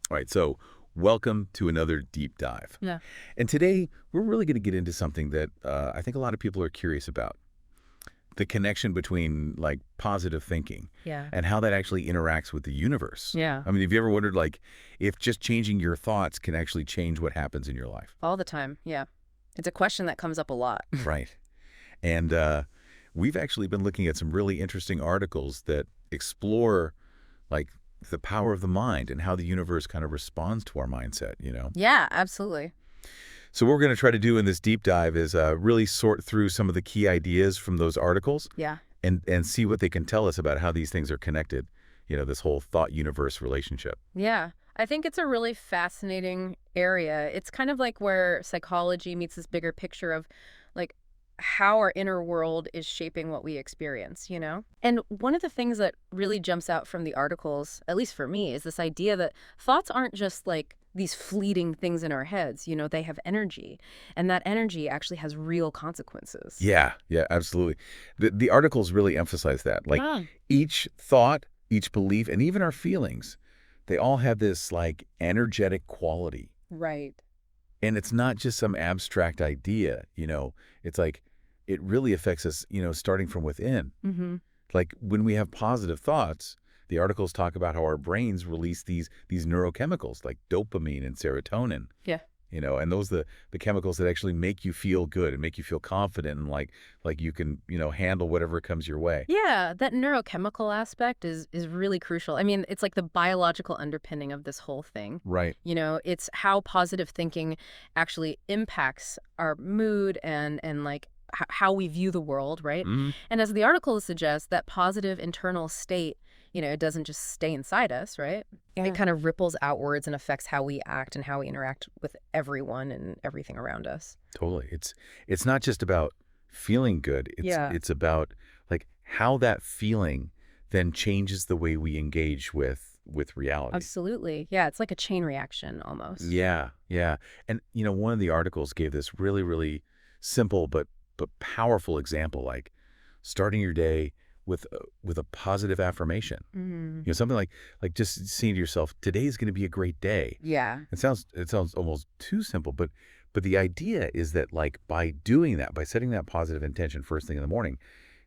All right, so welcome to another deep dive. Yeah. And today, we're really going to get into something that I think a lot of people are curious about, the connection between, like, positive thinking Yeah. and how that actually interacts with the universe. Yeah. I mean, have you ever wondered, like, if just changing your thoughts can actually change what happens in your life? All the time. Yeah. It's a question that comes up a lot. Right. And we've actually been looking at some really interesting articles that explore, like, the power of the mind and how the universe kind of responds to our mindset. Yeah, absolutely. So what we're going to try to do in this deep dive is really sort through some of the key ideas from those articles Yeah. and see what they can tell us about how these things are connected, this whole thought-universe relationship. Yeah. I think it's a really fascinating area. It's kind of like where psychology meets this bigger picture of like how our inner world is shaping what we experience? And one of the things that really jumps out from the articles, at least for me, is this idea that thoughts aren't just like these fleeting things in our heads. They have energy, and that energy actually has real consequences. Yeah, yeah, absolutely. The articles really emphasize that. Like, Ah. each thought, each belief, and even our feelings, they all have this, like, energetic quality. Right. And it's not just some abstract idea. It's like it really affects us, starting from within. Mm-hmm. Like, when we have positive thoughts, the articles talk about how our brains release these neurochemicals like dopamine and serotonin, Yeah. and those the chemicals that actually make you feel good and make you feel confident and like you can, handle whatever comes your way. Yeah, that neurochemical aspect is really crucial. I mean, it's like the biological underpinning of this whole thing. Right. It's how positive thinking actually impacts our mood and like how we view the world, right? Hmm. And as the article suggests, that positive internal state, it doesn't just stay inside us, right? Yeah. It kind of ripples outwards and affects how we act and how we interact with everyone and everything around us. Totally. It's not just about feeling good. It's Yeah. it's about, like, how that feeling then changes the way we engage with reality. Absolutely. Yeah, it's like a chain reaction almost. Yeah, yeah. And one of the articles gave this really, really simple but powerful example, like starting your day with a positive affirmation. Mm. Something like just saying to yourself, today's going to be a great day. Yeah. It sounds almost too simple, but the idea is that, like, by doing that, by setting that positive intention first thing in the morning,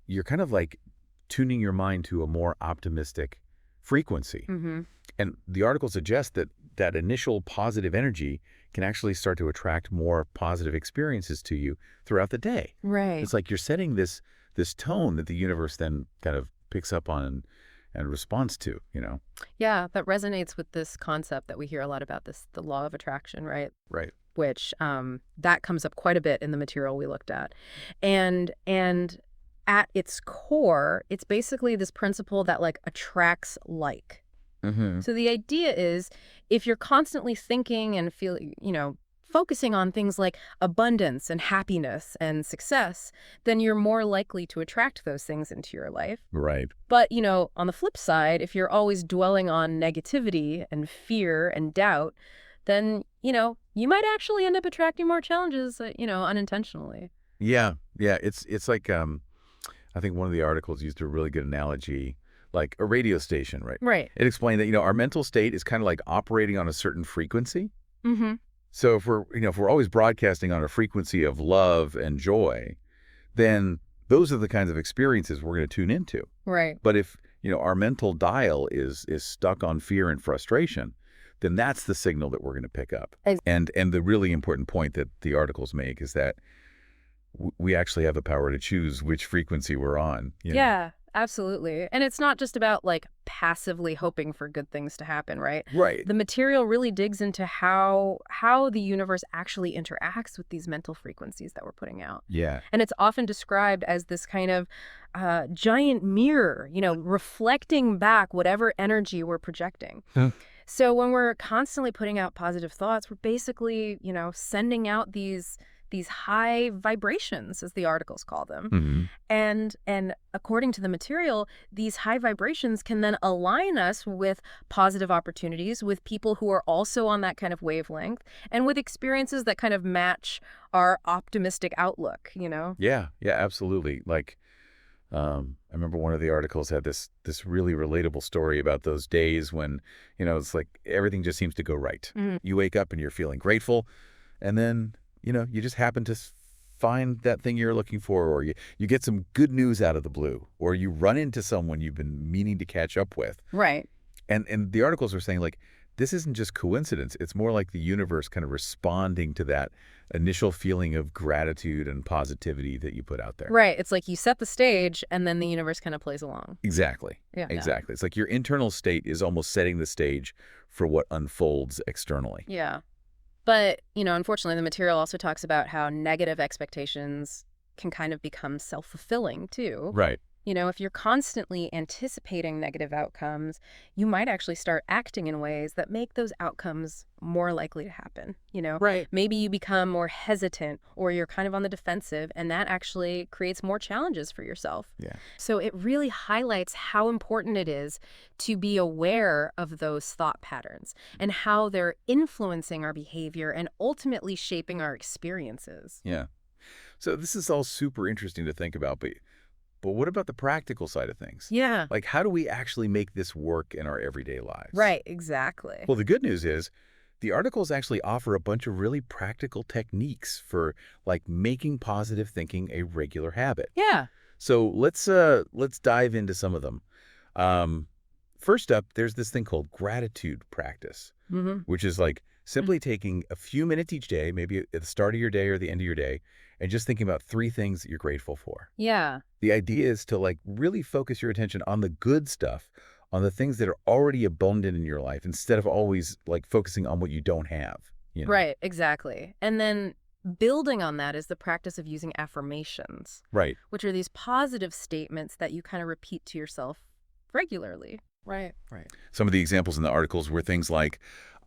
you're kind of like tuning your mind to a more optimistic frequency. Mm-hmm. And the article suggests that that initial positive energy can actually start to attract more positive experiences to you throughout the day. Right. It's like you're setting this tone that the universe then kind of picks up on and responds to. Yeah, that resonates with this concept that we hear a lot about, the law of attraction, right? Right. Which that comes up quite a bit in the material we looked at. And at its core, it's basically this principle that like attracts like. Mm-hmm. So the idea is if you're constantly thinking and feeling, focusing on things like abundance and happiness and success, then you're more likely to attract those things into your life. Right. But, on the flip side, if you're always dwelling on negativity and fear and doubt, then, you might actually end up attracting more challenges, unintentionally. Yeah. Yeah. It's like I think one of the articles used a really good analogy, like a radio station, right? Right. It explained that, our mental state is kind of like operating on a certain frequency. Mm-hmm. So if we're always broadcasting on a frequency of love and joy, then those are the kinds of experiences we're going to tune into. Right. But if, our mental dial is stuck on fear and frustration, then that's the signal that we're going to pick up. Ex- And the really important point that the articles make is that we actually have the power to choose which frequency we're on. Yeah, absolutely. And it's not just about like passively hoping for good things to happen, right? Right. The material really digs into how the universe actually interacts with these mental frequencies that we're putting out. Yeah. And it's often described as this kind of giant mirror, reflecting back whatever energy we're projecting. Huh. So when we're constantly putting out positive thoughts, we're basically, sending out these high vibrations, as the articles call them. Mm-hmm. And according to the material, these high vibrations can then align us with positive opportunities, with people who are also on that kind of wavelength, and with experiences that kind of match our optimistic outlook. Yeah. Yeah, absolutely. Like I remember one of the articles had this really relatable story about those days when, it's like everything just seems to go right. Mhm. You wake up and you're feeling grateful, and then, you just happen to find that thing you're looking for, or you get some good news out of the blue, or you run into someone you've been meaning to catch up with. Right. And the articles were saying, like, this isn't just coincidence. It's more like the universe kind of responding to that initial feeling of gratitude and positivity that you put out there. Right. It's like you set the stage and then the universe kind of plays along. Exactly. Yeah. Exactly. It's like your internal state is almost setting the stage for what unfolds externally. Yeah. But, unfortunately, the material also talks about how negative expectations can kind of become self-fulfilling, too. Right. If you're constantly anticipating negative outcomes, you might actually start acting in ways that make those outcomes more likely to happen. Right. Maybe you become more hesitant or you're kind of on the defensive, and that actually creates more challenges for yourself. Yeah. So it really highlights how important it is to be aware of those thought patterns and how they're influencing our behavior and ultimately shaping our experiences. Yeah. So this is all super interesting to think about, but what about the practical side of things? Yeah. Like, how do we actually make this work in our everyday lives? Right, exactly. Well, the good news is the articles actually offer a bunch of really practical techniques for, like, making positive thinking a regular habit. Yeah. So let's dive into some of them. First up, there's this thing called gratitude practice, Mm-hmm. which is like simply taking a few minutes each day, maybe at the start of your day or the end of your day, and just thinking about 3 things that you're grateful for. Yeah. The idea is to, like, really focus your attention on the good stuff, on the things that are already abundant in your life, instead of always, like, focusing on what you don't have. Right, exactly. And then building on that is the practice of using affirmations, Right. which are these positive statements that you kind of repeat to yourself regularly. Right. Some of the examples in the articles were things like,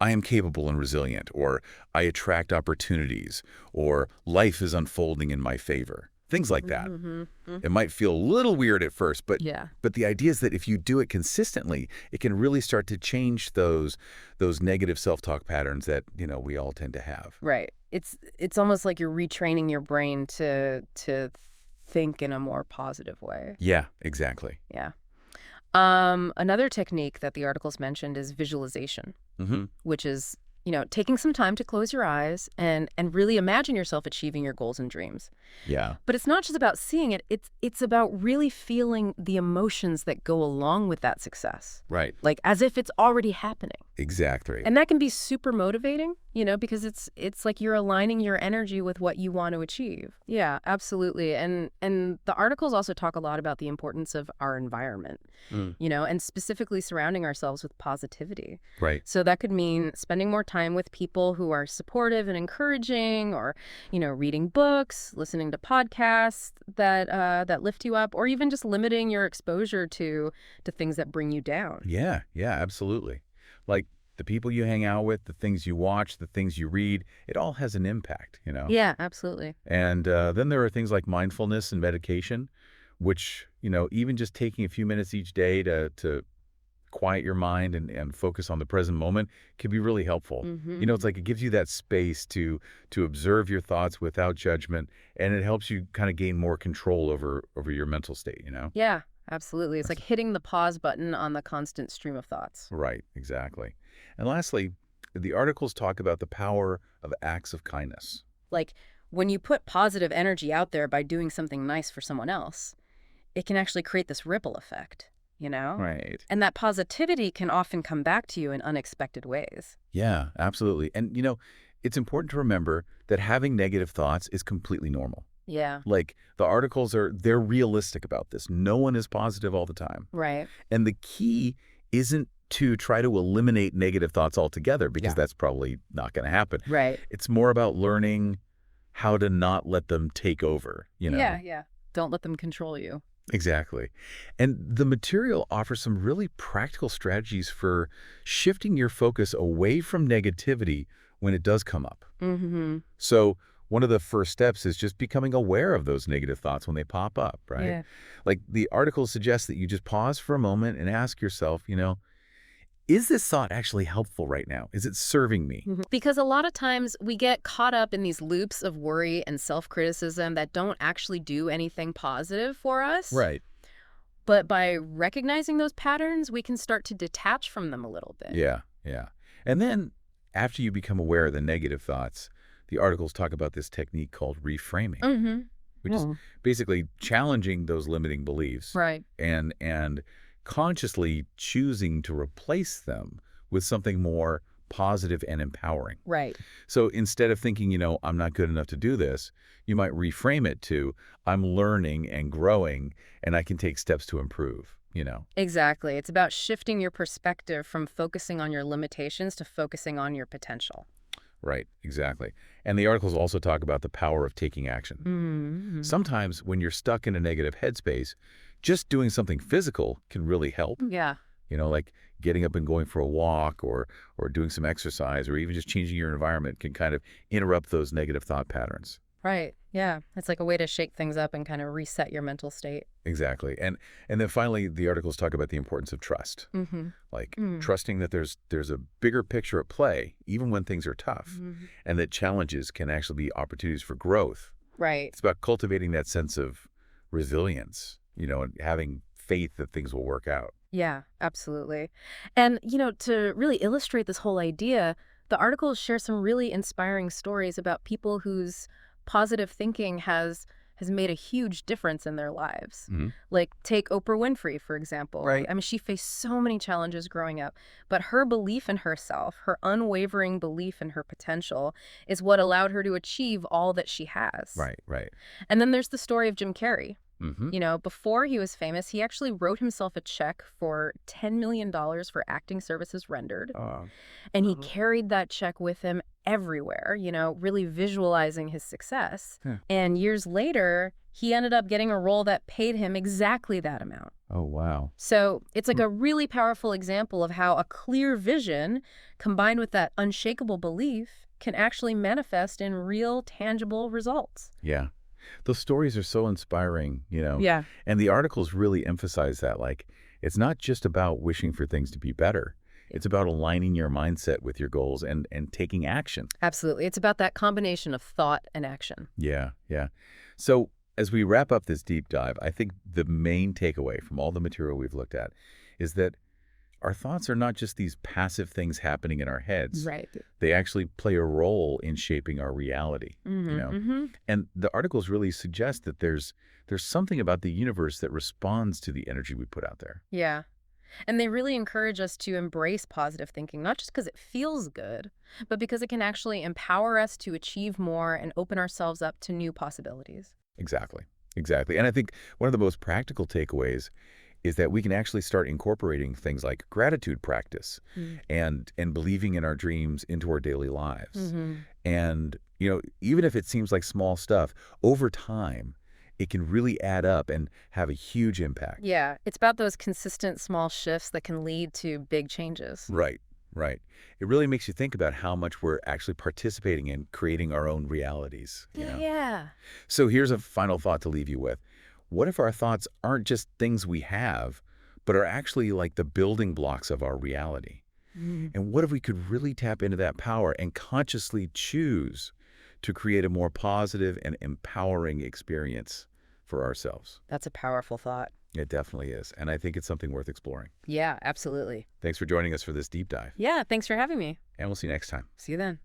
I am capable and resilient, or I attract opportunities, or life is unfolding in my favor. Things like that. Mm-hmm. It might feel a little weird at first, but Yeah. the idea is that if you do it consistently, it can really start to change those negative self-talk patterns that, we all tend to have. Right. It's almost like you're retraining your brain to think in a more positive way. Yeah, exactly. Yeah. Another technique that the articles mentioned is visualization, Mm-hmm. which is, taking some time to close your eyes and really imagine yourself achieving your goals and dreams. Yeah. But it's not just about seeing it, it's about really feeling the emotions that go along with that success, Right. like as if it's already happening. Exactly. And that can be super motivating, because it's like you're aligning your energy with what you want to achieve. Yeah, absolutely. And the articles also talk a lot about the importance of our environment, Mm. and specifically surrounding ourselves with positivity. Right. So that could mean spending more time with people who are supportive and encouraging, or, reading books, listening to podcasts that lift you up, or even just limiting your exposure to things that bring you down. Yeah, absolutely. Like, the people you hang out with, the things you watch, the things you read, it all has an impact, Yeah, absolutely. And then there are things like mindfulness and meditation, which, even just taking a few minutes each day to quiet your mind and focus on the present moment can be really helpful. Mm-hmm. It's like it gives you that space to observe your thoughts without judgment, and it helps you kind of gain more control over your mental state, Yeah, absolutely. It's like hitting the pause button on the constant stream of thoughts. Right, exactly. And lastly, the articles talk about the power of acts of kindness. Like when you put positive energy out there by doing something nice for someone else, it can actually create this ripple effect, Right. And that positivity can often come back to you in unexpected ways. Yeah, absolutely. And, it's important to remember that having negative thoughts is completely normal. Yeah, Like, the articles they're realistic about this. No one is positive all the time. right. And the key isn't to try to eliminate negative thoughts altogether, because Yeah. that's probably not going to happen. Right. It's more about learning how to not let them take over, Yeah. Don't let them control you. Exactly. And the material offers some really practical strategies for shifting your focus away from negativity when it does come up. Mm-hmm. So one of the first steps is just becoming aware of those negative thoughts when they pop up, right? Yeah. Like, the article suggests that you just pause for a moment and ask yourself, is this thought actually helpful right now? Is it serving me? Because a lot of times we get caught up in these loops of worry and self-criticism that don't actually do anything positive for us. Right. But by recognizing those patterns, we can start to detach from them a little bit. Yeah, yeah. And then after you become aware of the negative thoughts, the articles talk about this technique called reframing, Mm-hmm. which is basically challenging those limiting beliefs Right. and consciously choosing to replace them with something more positive and empowering. Right. So instead of thinking, I'm not good enough to do this, you might reframe it to, I'm learning and growing and I can take steps to improve. Exactly. It's about shifting your perspective from focusing on your limitations to focusing on your potential. Right, exactly. And the articles also talk about the power of taking action. Mm-hmm. Sometimes when you're stuck in a negative headspace, just doing something physical can really help. Yeah. Like getting up and going for a walk or doing some exercise or even just changing your environment can kind of interrupt those negative thought patterns. Right. Yeah. It's like a way to shake things up and kind of reset your mental state. Exactly. And then finally, the articles talk about the importance of trust. Mm-hmm. Like Mm. trusting that there's a bigger picture at play, even when things are tough, Mm-hmm. and that challenges can actually be opportunities for growth. Right. It's about cultivating that sense of resilience, and having faith that things will work out. Yeah, absolutely. And, to really illustrate this whole idea, the articles share some really inspiring stories about people whose positive thinking has made a huge difference in their lives. Mhm. Like, take Oprah Winfrey, for example. Right. I mean, she faced so many challenges growing up, but her belief in herself, her unwavering belief in her potential, is what allowed her to achieve all that she has. Right, right. And then there's the story of Jim Carrey. Mm-hmm. Before he was famous, he actually wrote himself a check for $10 million for acting services rendered. And he carried that check with him everywhere, really visualizing his success. Yeah. And years later, he ended up getting a role that paid him exactly that amount. Oh, wow. So it's like a really powerful example of how a clear vision combined with that unshakable belief can actually manifest in real, tangible results. Yeah. Those stories are so inspiring, Yeah. And the articles really emphasize that, like, it's not just about wishing for things to be better. It's about aligning your mindset with your goals and taking action. Absolutely. It's about that combination of thought and action. Yeah, yeah. So as we wrap up this deep dive, I think the main takeaway from all the material we've looked at is that our thoughts are not just these passive things happening in our heads. Right. They actually play a role in shaping our reality. Mm-hmm. And the articles really suggest that there's something about the universe that responds to the energy we put out there. Yeah. And they really encourage us to embrace positive thinking, not just because it feels good, but because it can actually empower us to achieve more and open ourselves up to new possibilities. Exactly. Exactly. And I think one of the most practical takeaways is that we can actually start incorporating things like gratitude practice and believing in our dreams into our daily lives. Mm-hmm. And, even if it seems like small stuff, over time, it can really add up and have a huge impact. Yeah, it's about those consistent small shifts that can lead to big changes. Right, right. It really makes you think about how much we're actually participating in creating our own realities. Yeah. So here's a final thought to leave you with. What if our thoughts aren't just things we have, but are actually like the building blocks of our reality? And what if we could really tap into that power and consciously choose to create a more positive and empowering experience for ourselves? That's a powerful thought. It definitely is. And I think it's something worth exploring. Yeah, absolutely. Thanks for joining us for this deep dive. Yeah, thanks for having me. And we'll see you next time. See you then.